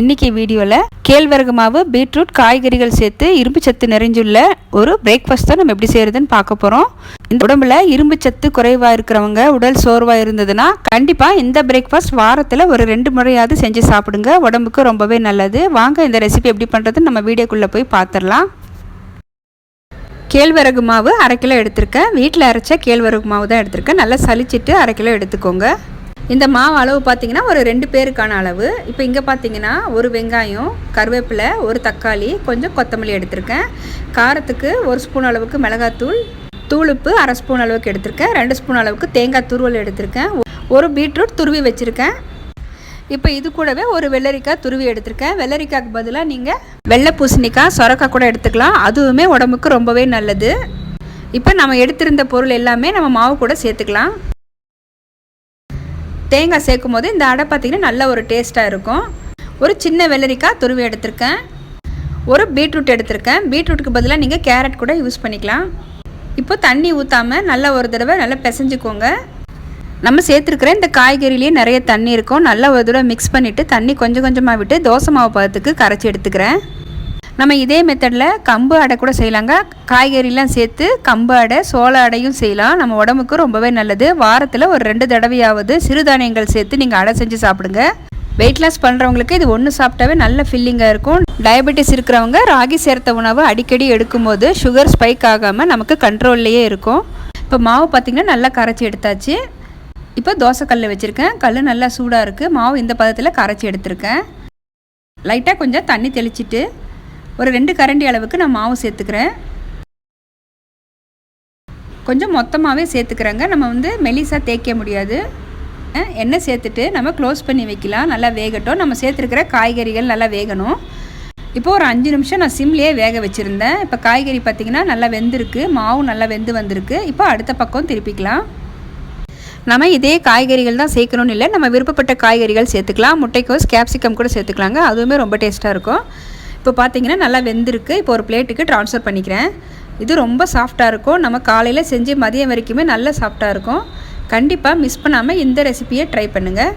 இன்றைக்கி வீடியோவில் கேழ்வரகு மாவு, பீட்ரூட், காய்கறிகள் சேர்த்து இரும்பு சத்து நிறைஞ்சுள்ள ஒரு பிரேக்ஃபாஸ்ட் தான் நம்ம எப்படி செய்கிறதுன்னு பார்க்க போகிறோம். இந்த உடம்புல இரும்பு சத்து குறைவாக இருக்கிறவங்க, உடல் சோர்வாக இருந்ததுன்னா கண்டிப்பாக இந்த பிரேக்ஃபாஸ்ட் வாரத்தில் ஒரு 2 முறையாவது செஞ்சு சாப்பிடுங்க. உடம்புக்கு ரொம்பவே நல்லது. வாங்க இந்த ரெசிபி எப்படி பண்ணுறதுன்னு நம்ம வீடியோக்குள்ளே போய் பார்த்துடலாம். கேழ்வரகு மாவு 1/2 கிலோ எடுத்திருக்கேன். வீட்டில் அரைச்ச கேழ்வரகு மாவு தான் எடுத்திருக்கேன். நல்லா சலிச்சிட்டு 1/2 கிலோ எடுத்துக்கோங்க. இந்த மாவு அளவு பார்த்திங்கன்னா ஒரு 2 பேருக்கான அளவு. இப்போ இங்கே பார்த்திங்கன்னா ஒரு வெங்காயம், கருவேப்பிலை, ஒரு தக்காளி, கொஞ்சம் கொத்தமல்லி எடுத்திருக்கேன். காரத்துக்கு 1 ஸ்பூன் அளவுக்கு மிளகாத்தூள், தூளுப்பு 1/2 ஸ்பூன் அளவுக்கு எடுத்திருக்கேன். 2 ஸ்பூன் அளவுக்கு தேங்காய் துருவல் எடுத்திருக்கேன். ஒரு பீட்ரூட் துருவி வச்சுருக்கேன். இப்போ இது கூடவே ஒரு வெள்ளரிக்காய் துருவி எடுத்திருக்கேன். வெள்ளரிக்காய்க்கு பதிலாக நீங்கள் வெள்ளை பூசணிக்காய், சொரக்காய் கூட எடுத்துக்கலாம். அதுவுமே உடம்புக்கு ரொம்பவே நல்லது. இப்போ நம்ம எடுத்திருந்த பொருள் எல்லாமே நம்ம மாவு கூட சேர்த்துக்கலாம். தேங்காய் சேர்க்கும் போது இந்த அடை பார்த்திங்கன்னா நல்ல ஒரு டேஸ்ட்டாக இருக்கும். ஒரு சின்ன வெள்ளரிக்காய் துருவி எடுத்திருக்கேன். ஒரு பீட்ரூட் எடுத்திருக்கேன். பீட்ரூட்டுக்கு பதிலாக நீங்கள் கேரட் கூட யூஸ் பண்ணிக்கலாம். இப்போ தண்ணி ஊற்றாமல் நல்லா ஒரு தடவை நல்லா பிசைஞ்சுக்கோங்க. நம்ம சேர்த்துருக்கிற இந்த காய்கறிலேயே நிறைய தண்ணி இருக்கும். நல்லா ஒரு தடவை மிக்ஸ் பண்ணிவிட்டு தண்ணி கொஞ்சம் கொஞ்சமாக விட்டு தோசை மாவு பதத்துக்கு கரைச்சி எடுத்துக்கிறேன். நம்ம இதே மெத்தடில் கம்பு அடை கூட செய்யலாங்க. காய்கறிலாம் சேர்த்து கம்பு அடை, சோள அடையும் செய்யலாம். நம்ம உடம்புக்கு ரொம்பவே நல்லது. வாரத்தில் ஒரு 2 தடவையாவது சிறுதானியங்கள் சேர்த்து நீங்கள் அடை செஞ்சு சாப்பிடுங்க. வெயிட் லாஸ் பண்ணுறவங்களுக்கு இது ஒன்று சாப்பிட்டாவே நல்ல ஃபில்லிங்காக இருக்கும். டயபெட்டிஸ் இருக்கிறவங்க ராகி சேர்த்த உணவு அடிக்கடி எடுக்கும்போது சுகர் ஸ்பைக் ஆகாமல் நமக்கு கண்ட்ரோல்லையே இருக்கும். இப்போ மாவு பார்த்திங்கன்னா நல்லா கரைச்சி எடுத்தாச்சு. இப்போ தோசை கல் வச்சுருக்கேன். கல் நல்லா சூடாக இருக்குது. மாவு இந்த பதத்தில் கரைச்சி எடுத்திருக்கேன். லைட்டாக கொஞ்சம் தண்ணி தெளிச்சிட்டு ஒரு 2 கரண்டி அளவுக்கு நான் மாவு சேர்த்துக்கிறேன். கொஞ்சம் மொத்தமாகவே சேர்த்துக்கிறேங்க. நம்ம மெலிசாக தேய்க்க முடியாது. எண்ணெய் சேர்த்துட்டு நம்ம க்ளோஸ் பண்ணி வைக்கலாம். நல்லா வேகட்டும். நம்ம சேர்த்துருக்கிற காய்கறிகள் நல்லா வேகணும். இப்போது ஒரு 5 நிமிஷம் நான் சிம்லேயே வேக வச்சுருந்தேன். இப்போ காய்கறி பார்த்திங்கன்னா நல்லா வெந்திருக்கு. மாவு நல்லா வெந்து வந்திருக்கு. இப்போ அடுத்த பக்கம் திருப்பிக்கலாம். நம்ம இதே காய்கறிகள் தான் சேர்க்கணும்னு இல்லை, நம்ம விருப்பப்பட்ட காய்கறிகள் சேர்த்துக்கலாம். முட்டைக்கோஸ், கேப்சிகம் கூட சேர்த்துக்கலாங்க. அதுவுமே ரொம்ப டேஸ்ட்டாக இருக்கும். இப்போ பார்த்தீங்கன்னா நல்லா வெந்திருக்கு. இப்போ ஒரு பிளேட்டுக்கு ட்ரான்ஸ்ஃபர் பண்ணிக்கிறேன். இது ரொம்ப சாஃப்டாக இருக்கும். நம்ம காலையில் செஞ்சு மதியம் வரைக்குமே நல்லா சாஃப்டாக இருக்கும். கண்டிப்பாக மிஸ் பண்ணாமல் இந்த ரெசிபியை ட்ரை பண்ணுங்கள்.